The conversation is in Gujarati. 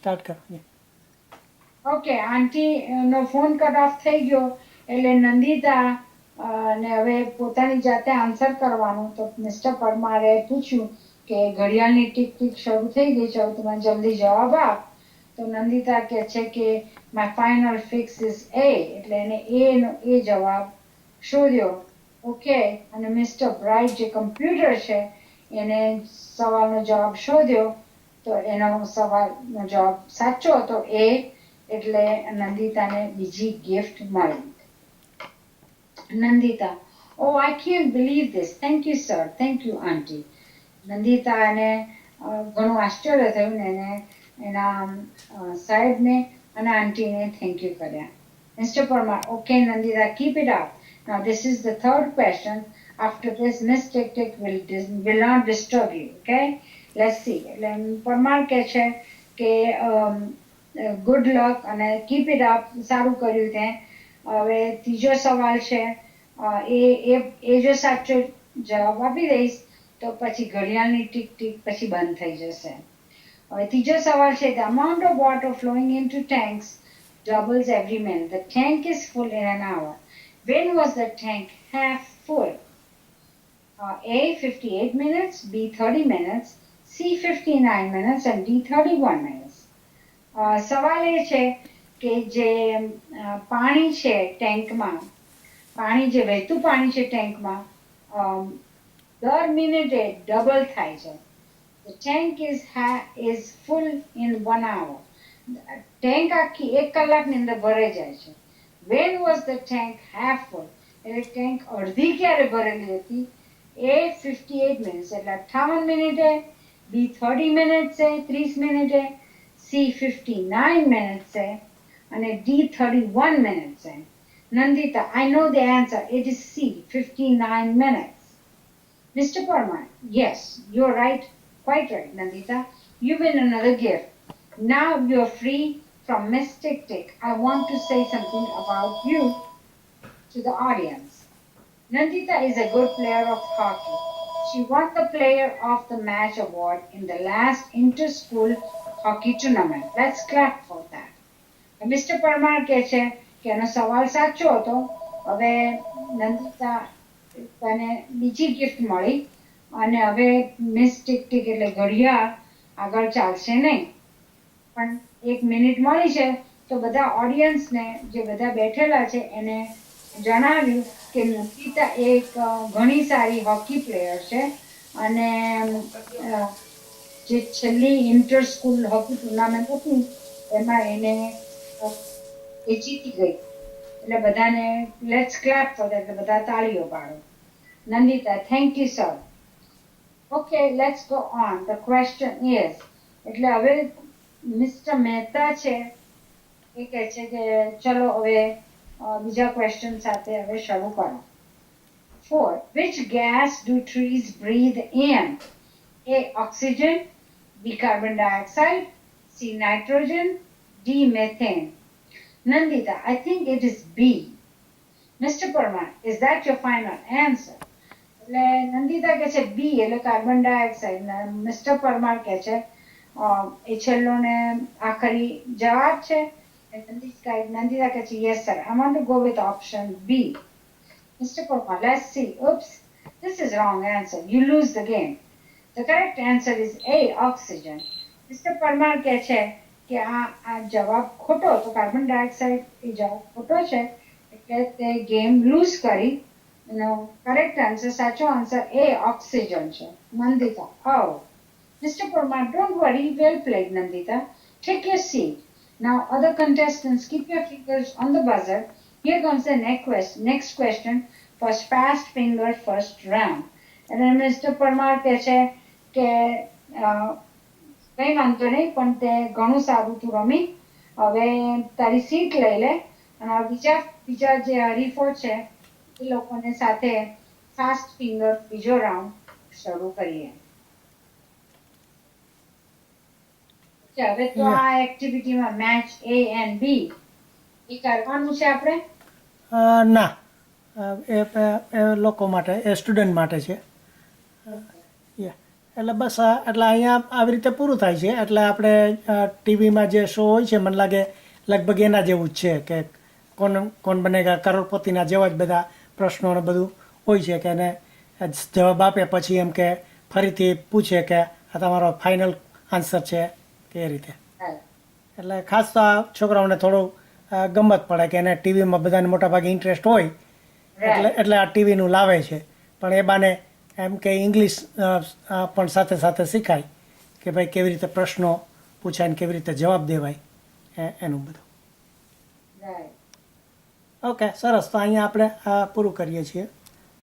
સ્ટાર્ટ કરો. ઓકે, આંટીનો ફોન કટ ઓફ થઈ ગયો એટલે નંદિતા ને હવે પોતાની જાતે આન્સર કરવાનું. તો મિસ્ટર પરમારે પૂછ્યું કે ઘડિયાળની ટીક ટીક શરૂ થઈ ગઈ છે, તમે જલ્દી જવાબ આપ. તો નંદિતા કહે છે કે માય ફાઇનલ ફિક્સ ઇઝ એ, એટલે એને એ જવાબ શોધ્યો. ઓકે, અને મિસ્ટર બ્રાઇટ જે કમ્પ્યુટર છે એને સવાલનો જવાબ શોધ્યો. તો એનો સવાલનો જવાબ સાચો હતો એ, એટલે નંદિતાને બીજી ગિફ્ટ મળી. Nandita, oh I can't believe this, thank you sir, thank you aunty. નંદિતાને ઘણું આશ્ચર્ય થયું ને એને એના સાહેબને અને આંટીને થેન્ક યુ કર્યા. Mister Parmar, okay Nandita, keep it up. Now this is the third question. After this, Miss Tick Tick will not disturb you. Okay? Let's see. એટલે પરમાર કહે છે કે ગુડ લક અને કીપ ઇટ અપ, સારું કર્યું તે. હવે ત્રીજો સવાલ છે, એ જો સાચો જવાબ આપી દઈશ તો પછી ઘડિયાળની ટીક ટીક પછી બંધ થઈ જશે. હવે ત્રીજો સવાલ છે, the amount of water flowing into tanks doubles every minute. The tank is full in an hour. When was the tank half full? A 58 minutes, B 30 minutes, C 59 minutes and D 31 minutes. સવાલ એ છે કે જે પાણી છે ટેન્કમાં, પાણી જે વહેતું પાણી છે ટેન્કમાં દર મિનિટે ડબલ થાય છે. The tank is full in 1 hour. Tank આખી 1 કલાકની અંદર ભરાઈ જાય છે. When was the tank half full? એટલે ટેન્ક અડધી ક્યારે ભરેલી હતી? A 58 minutes એટલે 58 મિનિટે, B 30 minutes છે 30 મિનિટે, C 59 minutes છે અને D 31 minutes છે. Nandita, I know the answer. It is C 59 minutes. Mr. Parmar, yes, you're right. Quite right, Nandita. You win another gift. Now you're free from Miss Tick Tick. I want to say something about you to the audience. Nandita is a good player of hockey. She won the Player of the Match award in the last inter-school hockey tournament. Let's clap for that. Mr. Parmar કહે છે કે એનો સવાલ સાચો હતો. હવે નંદિતા તને બીજી ગિફ્ટ મળી અને હવે મિસ ટિક ટિક એટલે ઘડિયાળ આગળ ચાલશે નહીં, પણ 1 મિનિટ મળી છે. તો બધા ઓડિયન્સને જે બધા બેઠેલા છે એને જણાવ્યું કે નંદિતા એક ઘણી સારી હોકી પ્લેયર છે અને જે છેલ્લી ઇન્ટર સ્કૂલ હોકી ટુર્નામેન્ટ હતી એમાં એને એ જીતી ગઈ. એટલે બધાને લેટ્સ ક્લેપ ફોર ધેટ, એટલે બધા તાળીઓ પાડો. Nandita, thank you sir. Okay, let's go on. The question is, એટલે હવે મિસ્ટર મહેતા છે એ કહે છે કે ચલો હવે બીજા ક્વેશ્ચન સાથે હવે શરૂ કરો. 4. Which gas do trees breathe in? A. Oxygen, B. Carbon dioxide, C. Nitrogen, D. Methane. Nandita, I think it is B. Mr. Parmar, is that your final answer? એટલે નંદિતા કહે છે બી એટલે કાર્બન ડાયોક્સાઇડ. મિસ્ટર પરમાર કહે છે એ છેલ્લો ને આખરી જવાબ છે. Nandita કહે છે yes sir, I want to go with option B. Mr. Parmar, let's see. Oops, this is wrong answer. You lose the game. The correct answer is A, oxygen. Mr. Parmar કહે છે કે આ જવાબ ખોટો, તો કાર્બન ડાયોક્સાઇડ એ જવાબ ખોટો છે એટલે તે ગેમ લૂઝ કરી. કરેક્ટ આન્સર, સાચો આન્સર A, ઓક્સિજન છે. Nandita, oh. Mr. Parmar, don't worry, well played Nandita. Take your seat. Now other contestants, keep your fingers on the buzzer. Here comes the next question for fast finger first round. And then Mr. Parmar કહે છે કે કઈ વાંધો નહીં, પણ તે ઘણું સારું તું રમી. હવે તારી સીટ લઈ લે અને બીજા જે હરીફો છે એ લોકોને સાથે ફાસ્ટ ફિંગર બીજો રાઉન્ડ શરૂ કરીએ. હવે તો આ એક્ટિવિટીમાં મેચ A and B એ કરવાનું છે આપણે? ના, એ લોકો માટે, એ સ્ટુડન્ટ માટે છે. એટલે બસ એટલે અહીંયા આવી રીતે પૂરું થાય છે. એટલે આપણે ટીવીમાં જે શો હોય છે, મને લાગે લગભગ એના જેવું જ છે કે કોણ બનેગા કરોડપતિના જેવા જ બધા પ્રશ્નો ને બધું હોય છે કે એને જવાબ આપે પછી એમ કે ફરીથી પૂછે કે આ તમારો ફાઇનલ આન્સર છે કે એ રીતે. Right. એટલે ખાસ તો આ છોકરાઓને થોડું ગમત પડે કે એને ટીવીમાં બધાને મોટાભાગે ઇન્ટરેસ્ટ હોય એટલે આ ટીવીનું લાવે છે. પણ એ બાને એમ કે ઇંગ્લિશ પણ સાથે સાથે શીખાય કે ભાઈ કેવી રીતે પ્રશ્નો પૂછાય ને કેવી રીતે જવાબ દેવાય એનું બધું. Right. ઓકે, સરસ. તો અહીંયા આપણે પૂરું કરીએ છીએ.